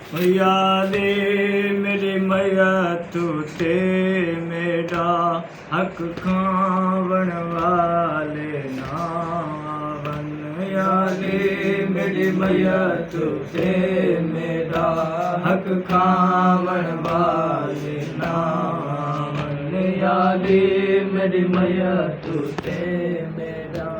यादे मेरी मैया तू ते मेरा हक खावण वाले नावन। यादे मेरी मैया तू ते मेरा हक खावण वाले नावन। यादे मेरी मैया तू ते मेरा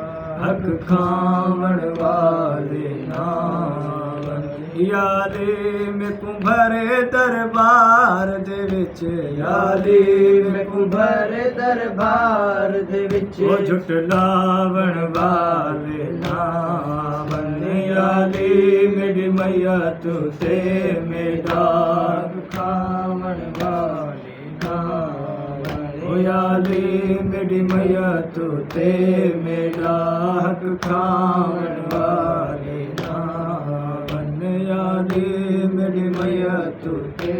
हक खावण वाले नावन। यादे मैं कुंभरे दरबार दे विच, यादे मैं कुंभरे दरबार दे विच ओ झुटलावण वाले नावन। यादे मेरी मैया तू ते मेरा खावण वाले नावन। ओ यादे मेरी मैया तू ते मेरा हक खावण वाले नावन। यादे मेरी मैया तू ते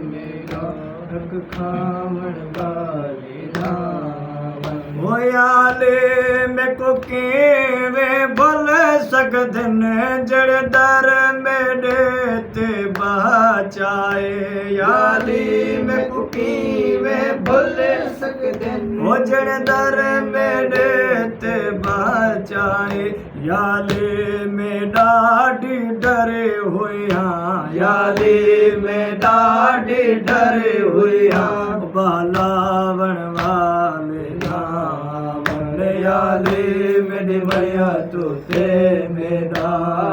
मेरा हक खावण वाले नावन। ओ यादे मैं को किवें भुल सकदे ने जड़े दर मेरे ते बचाए। यादे मैं को किवें भुल सकदे ओ जड़े दर मेरे ते बचाए। यादे में डाढ़ी डरे हुए हाँ, यादे में डाढ़ी डरे हुए हाँ बालावण वाले नावन। यादे मेरी मैया तू ते मेरा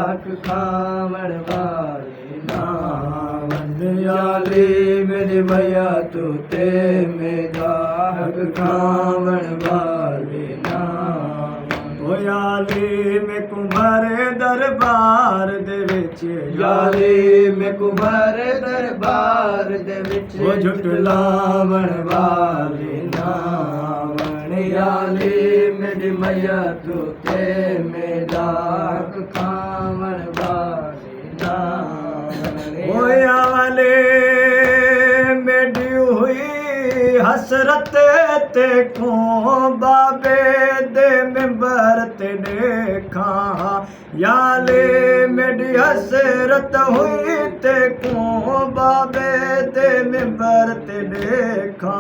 हक खावण वाले नावन। यादे मेरी मैया तू ते मेरा हक खावण वाले नावन। ओ यादे मैं कुंभरे दरबार दे विच, यादे मैं कुंभरे दरबार दे विच ओ झुटलावण वाले नावन। यादे मेरी मैया तू ते मेरा हक खावण वाले नावन। ओ यादे मेरी हुई हसरत ते को बाबे दे मिंबर ते देखा। यादे मेरी हसरत हुई ते को बाबे दे मिंबर ते देखा।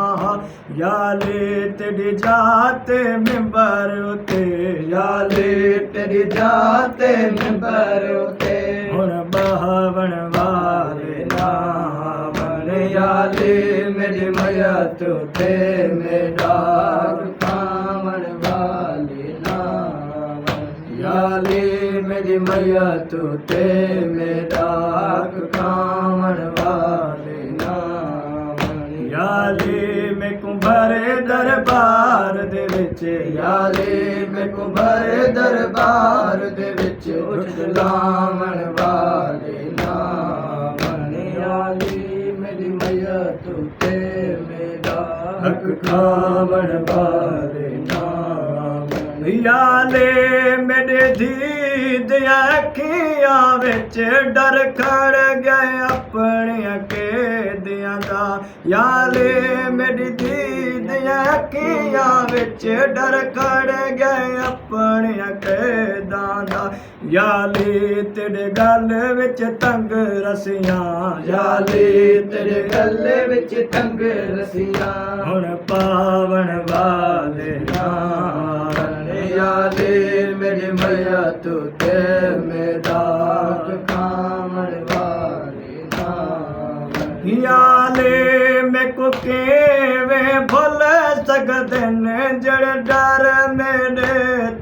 यादे तेरी जाते मिंबर उते, यादे तेरी जाते मिंबर उते हुण बहावण वाले नावन। यादे मेरी मैया तू ते मेरा खावण वाले नावन। यादे मेरी मैया तू ते मेरा खावण वाले नावन। यादे मैं कुंभरे दरबार दे विच, यादे मैं कुंभरे दरबार दे विच उठलावण वाले नावन। यादे मेरी मैया तू ते मेरा हक खावण वाले नावन। यादे मेरे दीद अखियां विच डर खड़ गए अपने कैदियां दा। यादे मेरी दीद अखियां विच डर खड़ गए अपने कैदां दा। यादे तेरे गल विच तंग रसियां, यादे तेरे गल विच तंग रसियां हुण पावण वाले नावन। यादे मेरी मैया तू ते मेरा खावण वाले नावन। यादे मैं को किवें भुल सकदे ने जड़े डर मेरे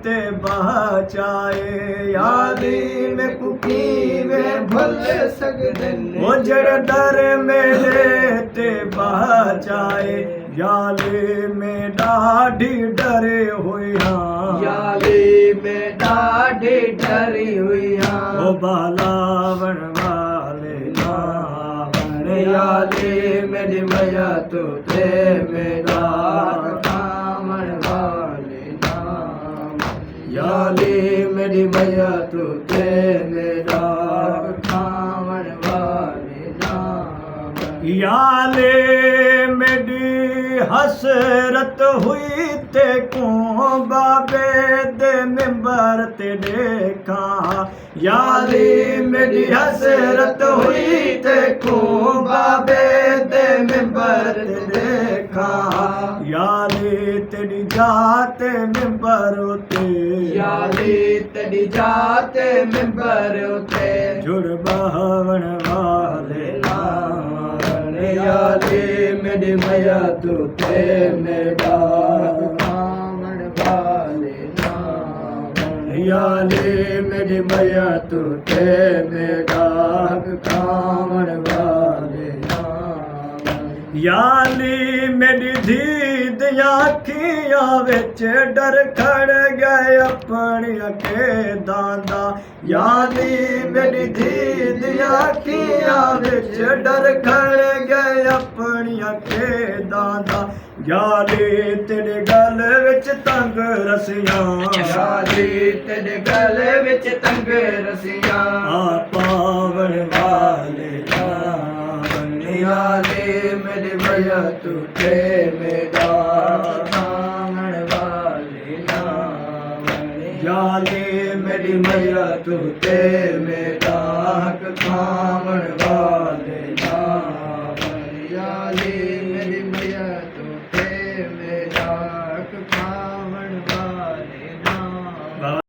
ते बचाए। यादे मैं को किवें भुल सकदे ने ओ जड़े डर मेरे ते बचाए। यादे में डाढ़ी डरे हुई हाँ, यादे में डाढ़ी डरी हुई हाँ ओ बालावण वाले नावन। यादे मेरी मैया तू ते मेरा खावण वाले नावन। यादे मेरी मैया तू ते मेरा खावण वाले नावन। यादे मेरी मेरी हसरत हुई ते को बाबे दे मिंबर ते देखा याली मेरी हसरत हुई ते को बाबे दे मिंबर ते देखा याली तेरी जात मिंबर उते याली तेरी जात मिंबर उते जुड़ बहवन वाले नावन याली मेरी मैया तू ते मेरा कावड़ वाले नावन याली मेरी मैया तू ते मेरा कावड़ वाले नावन याली मेरी धीद अखियां विच डर खड़ गए अपनिया के दांदा याली मेरी धीद अखियां विच डर खड़ गए अपनिया के दांदा याली तेरे गल विच तंग रसियां याली तेरे गले विच तंग रसियां आ पावन वाले नावन याली मेरी मैया तू ते मेरा कावड़ वाले नावन याली मेरी मैया तू ते मेरा कावड़ वाले नावन याली मेरी मैया